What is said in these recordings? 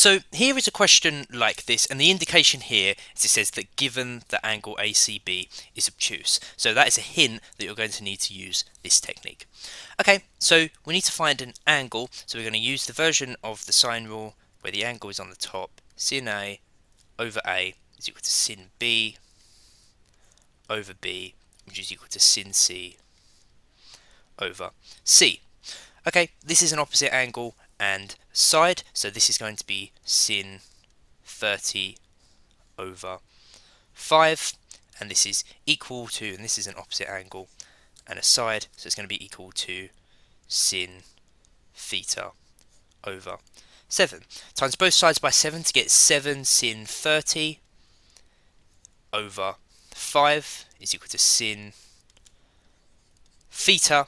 So here is a question like this, and the indication here is it says that given the angle ACB is obtuse. So that is a hint that you're going to need to use this technique. Okay, so we need to find an angle, so we're going to use the version of the sine rule where the angle is on the top. Sin A over A is equal to sin B over B, which is equal to sin C over C. Okay, this is an opposite angle and side, so this is going to be sin 30 over 5, and this is equal to, and this is an opposite angle and a side, so it's going to be equal to sin theta over 7. Times both sides by 7 to get 7 sin 30 over 5 is equal to sin theta,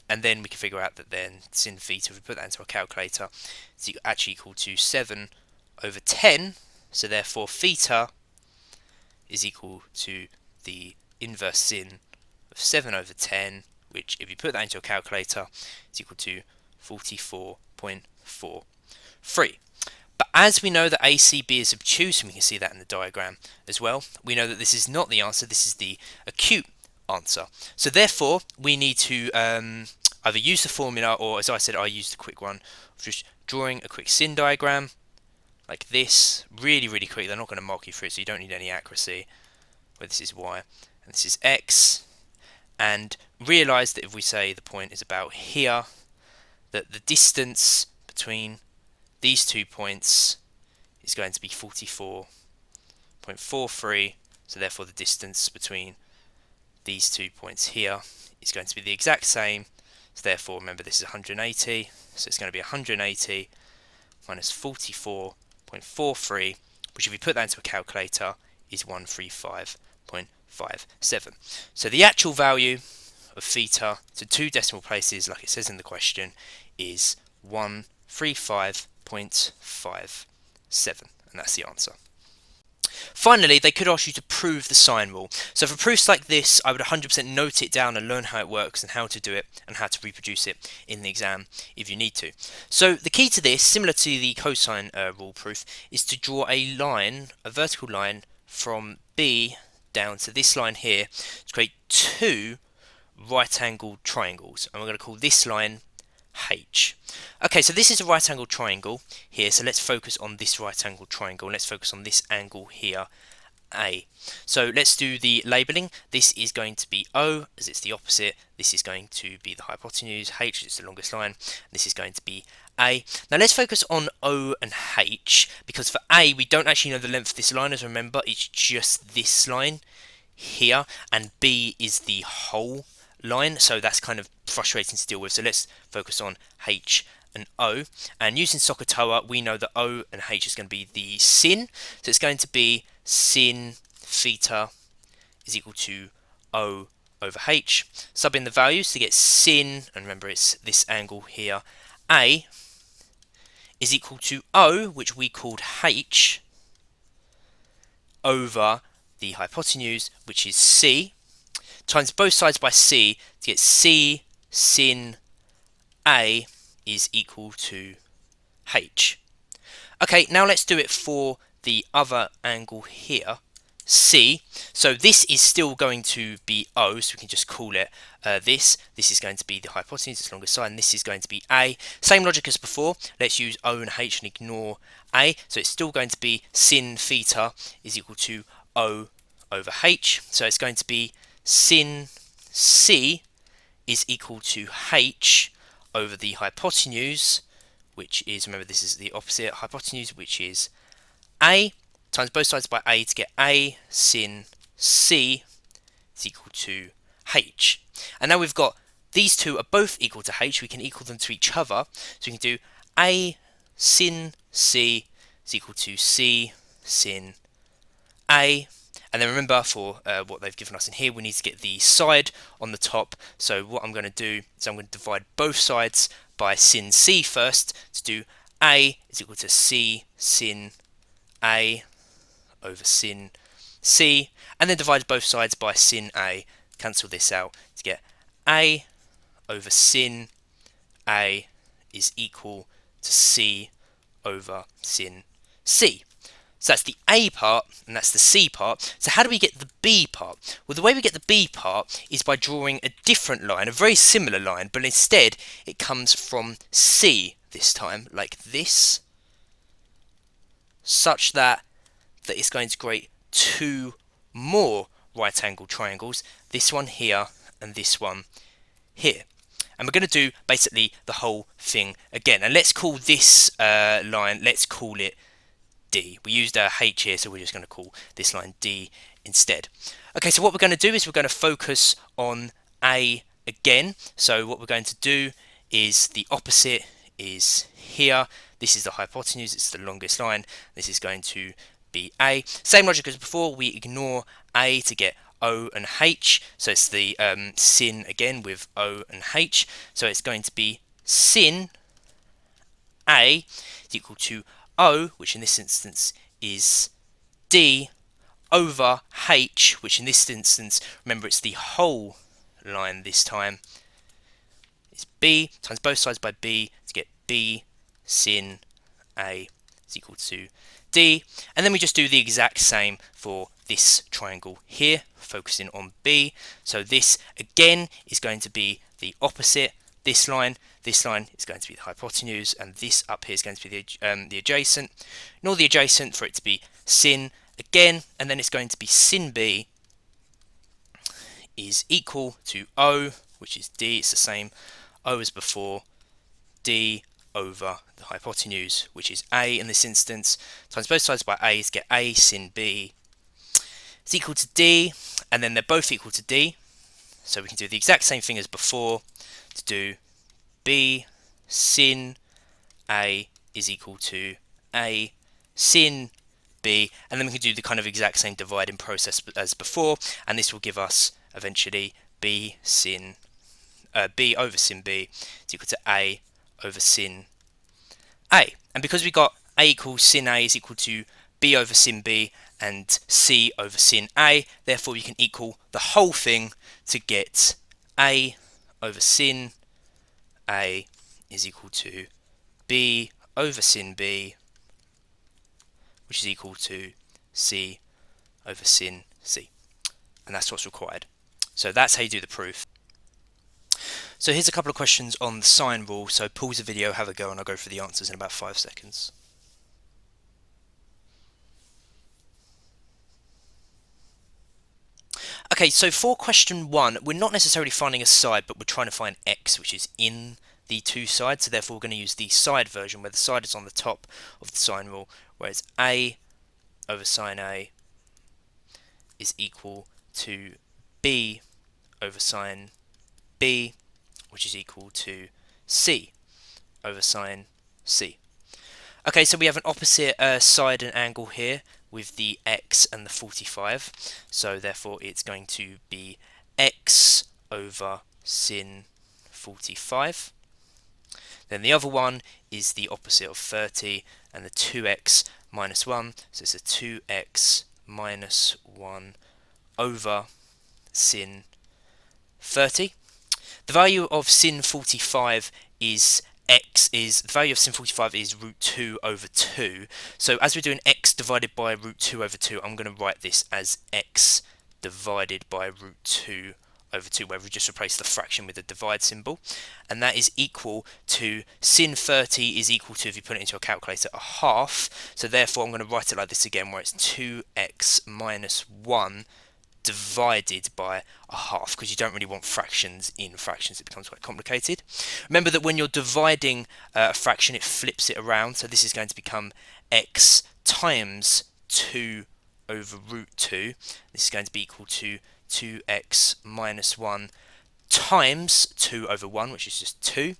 and then we can figure out that then sin theta, if we put that into a calculator, is actually equal to 7 over 10, so therefore theta is equal to the inverse sin of 7 over 10, which if you put that into a calculator is equal to 44.43. But as we know that ACB is obtuse, and we can see that in the diagram as well, we know that this is not the answer, this is the acute answer. So therefore we need to either use the formula, or as I said, I used the quick one of just drawing a quick sin diagram like this, really quick. They're not going to mark you through it, so you don't need any accuracy, where this is y and this is x, and realise that if we say the point is about here, that the distance between these 2 points is going to be 44.43, so therefore the distance between these 2 points here is going to be the exact same, so therefore remember this is 180, so it's going to be 180 minus 44.43, which if you put that into a calculator is 135.57. So the actual value of theta to 2 decimal places, like it says in the question, is 135.57, and that's the answer. Finally, they could ask you to prove the sine rule. So for proofs like this, I would 100% note it down and learn how it works and how to do it and how to reproduce it in the exam if you need to. So the key to this, similar to the cosine rule proof, is to draw a line, a vertical line from B down to this line here to create 2 right-angled triangles, and we're going to call this line H. Okay, so this is a right angled triangle here, so let's focus on this right angled triangle, and let's focus on this angle here, A. So let's do the labelling. This is going to be O, as it's the opposite. This is going to be the hypotenuse, H, it's the longest line. This is going to be A. Now let's focus on O and H, because for A, we don't actually know the length of this line, as remember, it's just this line here, and B is the whole line, so that's kind of frustrating to deal with. So let's focus on H and O, and using SOHCAHTOA we know that O and H is going to be the sin, so it's going to be sin theta is equal to O over H. Sub in the values to get sin, and remember it's this angle here, A is equal to O, which we called H, over the hypotenuse, which is C, times both sides by C to get C sin A is equal to H. Okay, now let's do it for the other angle here, C. So this is still going to be O, so we can just call it this. This is going to be the hypotenuse, its longest side, and this is going to be A. Same logic as before. Let's use O and H and ignore A. So it's still going to be sin theta is equal to O over H. So it's going to be sin C is equal to H over the hypotenuse, which is, remember this is the opposite, hypotenuse, which is A, times both sides by A to get A sin C is equal to H. And now we've got these two are both equal to H, we can equal them to each other, so we can do A sin C is equal to C sin A. And then remember, for what they've given us in here, we need to get the side on the top. So what I'm going to do is I'm going to divide both sides by sin C first to do A is equal to C sin A over sin C, and then divide both sides by sin A. Cancel this out to get A over sin A is equal to C over sin C. So that's the A part and that's the C part. So how do we get the B part? Well, the way we get the B part is by drawing a different line, a very similar line, but instead it comes from C this time, like this, such that it's going to create two more right angle triangles, this one here and this one here. And we're going to do basically the whole thing again. And let's call this line, let's call it D. We used a H here, so we're just going to call this line D instead. Okay, so what we're going to do is we're going to focus on A again. So what we're going to do is the opposite is here. This is the hypotenuse, it's the longest line. This is going to be A. Same logic as before, we ignore A to get O and H. So it's the sin again with O and H. So it's going to be sin A is equal to O, which in this instance is D, over H, which in this instance, remember it's the whole line this time, is B, times both sides by B to get B sin A is equal to D. And then we just do the exact same for this triangle here, focusing on B. So this again is going to be the opposite. This line is going to be the hypotenuse, and this up here is going to be the adjacent. Ignore the adjacent for it to be sin again, and then it's going to be sin B is equal to O, which is D. It's the same O as before, D over the hypotenuse, which is A in this instance, times both sides by A to get A sin B is equal to D, and then they're both equal to D. So we can do the exact same thing as before to do B sin A is equal to A sin B, and then we can do the kind of exact same dividing process as before, and this will give us eventually B over sin B is equal to A over sin A. And because we got A equals sin A is equal to B over sin B and C over sin A, therefore we can equal the whole thing to get A over sin A is equal to B over sin B, which is equal to C over sin C. And that's what's required. So that's how you do the proof. So here's a couple of questions on the sine rule. So pause the video, have a go, and I'll go through the answers in about 5 seconds. Okay, so for question 1, we're not necessarily finding a side, but we're trying to find x, which is in the two sides. So therefore we're going to use the side version, where the side is on the top of the sine rule, whereas A over sine A is equal to B over sine B, which is equal to C over sine C. Okay, so we have an opposite side and angle here with the x and the 45. So therefore it's going to be x over sin 45. Then the other one is the opposite of 30 and the 2x minus 1. So it's a 2x minus 1 over sin 30. The value of sin 45 is the value of sin 45 is root 2 over 2. So as we're doing x divided by root 2 over 2, I'm going to write this as x divided by root 2 over 2, where we just replace the fraction with the divide symbol. And that is equal to sin 30 is equal to, if you put it into a calculator, a half. So therefore I'm going to write it like this again, where it's 2x minus 1 divided by a half, because you don't really want fractions in fractions, it becomes quite complicated. Remember that when you're dividing a fraction, it flips it around, so this is going to become x times 2 over root 2. This is going to be equal to 2x minus 1 times 2 over 1, which is just 2.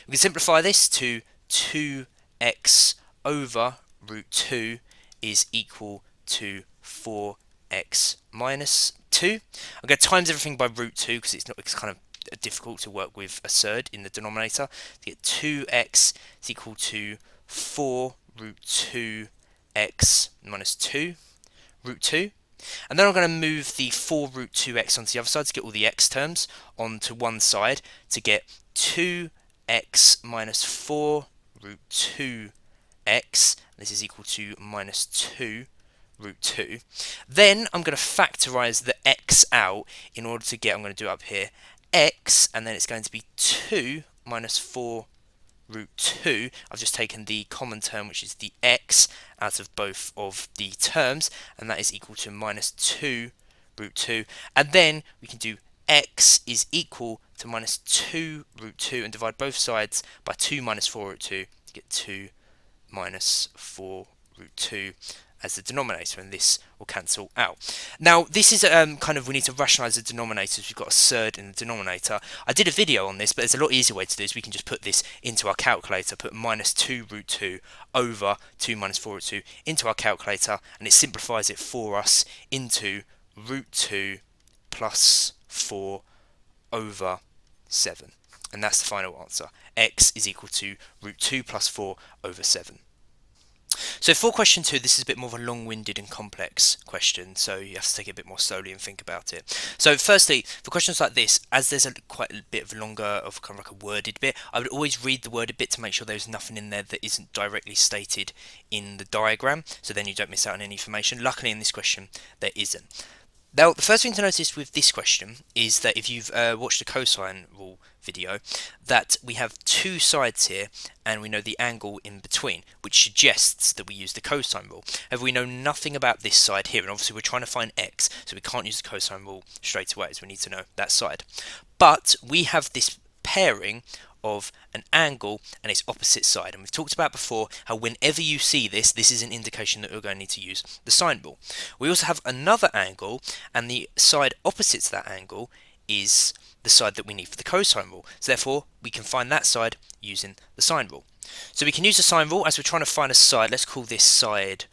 We can simplify this to 2x over root 2 is equal to 4x minus 2. I'm going to times everything by root 2 because it's kind of difficult to work with a third in the denominator. To get 2x is equal to 4 root 2x minus 2 root 2. And then I'm going to move the 4 root 2x onto the other side to get all the x terms onto one side to get 2x minus 4 root 2x x, this is equal to minus 2 root 2. Then I'm going to factorise the x out in order to get, I'm going to do it up here, x, and then it's going to be 2 minus 4 root 2. I've just taken the common term, which is the x, out of both of the terms, and that is equal to minus 2 root 2. And then we can do x is equal to minus 2 root 2 and divide both sides by 2 minus 4 root 2 to get 2 minus 4 root 2 as the denominator, and this will cancel out. Now this is we need to rationalise the denominators. We've got a surd in the denominator. I did a video on this, but there's a lot easier way to do this. We can just put this into our calculator, put minus 2 root 2 over 2 minus 4 root 2 into our calculator, and it simplifies it for us into root 2 plus 4 over 7. And that's the final answer. X is equal to root 2 plus 4 over 7. So for question 2, this is a bit more of a long-winded and complex question, so you have to take it a bit more slowly and think about it. So firstly, for questions like this, as there's quite a bit of longer, of kind of like a worded bit, I would always read the worded bit to make sure there's nothing in there that isn't directly stated in the diagram, so then you don't miss out on any information. Luckily in this question, there isn't. Now, the first thing to notice with this question is that if you've watched the cosine rule video, that we have two sides here, and we know the angle in between, which suggests that we use the cosine rule. However, we know nothing about this side here, and obviously we're trying to find x, so we can't use the cosine rule straight away, so we need to know that side. But we have this pairing of an angle and its opposite side, and we've talked about before how whenever you see this, this is an indication that we're going to need to use the sine rule. We also have another angle, and the side opposite to that angle is the side that we need for the cosine rule, so therefore we can find that side using the sine rule. So we can use the sine rule as we're trying to find a side. Let's call this side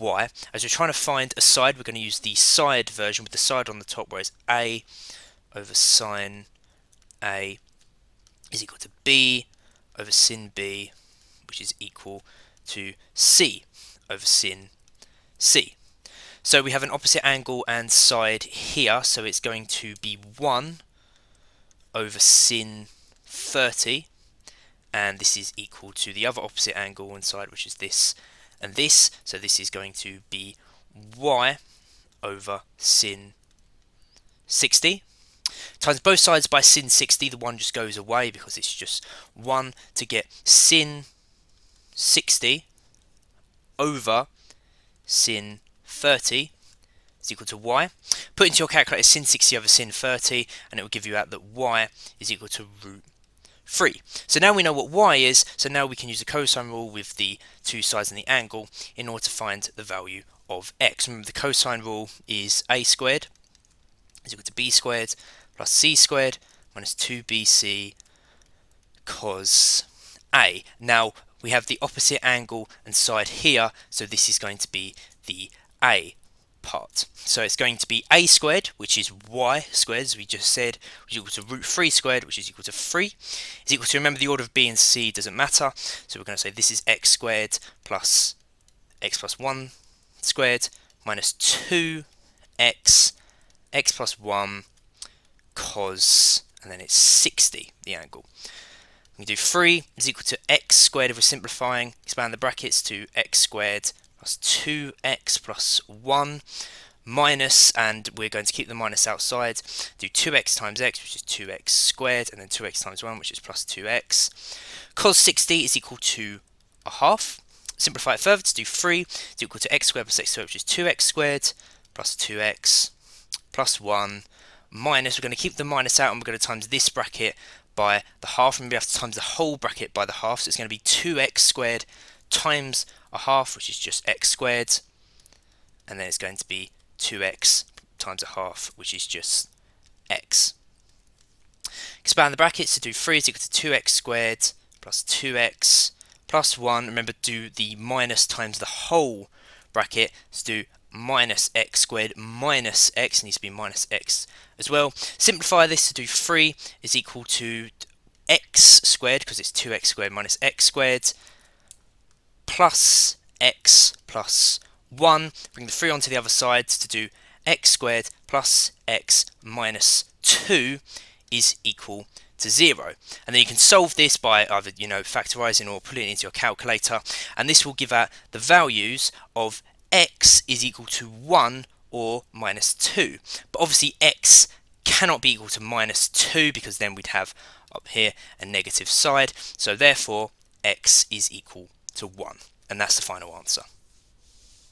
y. As we're trying to find a side, we're going to use the side version with the side on the top, where it's a over sine a is equal to b over sin b, which is equal to c over sin c. So we have an opposite angle and side here, so it's going to be 1 over sin 30, and this is equal to the other opposite angle and side, which is this and this, so this is going to be y over sin 60. Times both sides by sin 60, the 1 just goes away because it's just 1 to get sin 60 over sin 30 is equal to y. Put into your calculator sin 60 over sin 30, and it will give you out that y is equal to root 3. So now we know what y is, so now we can use the cosine rule with the two sides and the angle in order to find the value of x. Remember, the cosine rule is a squared is equal to b squared plus c squared minus 2bc cos a. Now we have the opposite angle and side here, so this is going to be the a part. So it's going to be a squared, which is y squared, as we just said, which is equal to root 3 squared, which is equal to 3. Is equal to, remember, the order of b and c doesn't matter, so we're going to say this is x squared plus x plus 1 squared minus 2x x plus 1 cos, and then it's 60, the angle. We do 3 is equal to x squared if we're simplifying, expand the brackets to x squared plus 2x plus 1 minus, and we're going to keep the minus outside, do 2x times x, which is 2x squared, and then 2x times 1, which is plus 2x. Cos 60 is equal to a half. Simplify it further to do 3 is equal to x squared plus x squared, which is 2x squared plus 2x plus 1 minus, we're going to keep the minus out, and we're going to times this bracket by the half, and we have to times the whole bracket by the half, so it's going to be 2x squared times a half, which is just x squared, and then it's going to be 2x times a half, which is just x. Expand the brackets to do 3 is equal to 2x squared plus 2x plus 1. Remember, do the minus times the whole bracket, so do minus x squared minus x, needs to be minus x as well. Simplify this to do 3 is equal to x squared, because it's 2x squared minus x squared, plus x plus 1. Bring the 3 onto the other side to do x squared plus x minus 2 is equal to 0. And then you can solve this by either factorising or putting it into your calculator, and this will give out the values of x is equal to 1 or minus 2. But obviously x cannot be equal to minus 2 because then we'd have up here a negative side, so therefore x is equal to 1, and that's the final answer.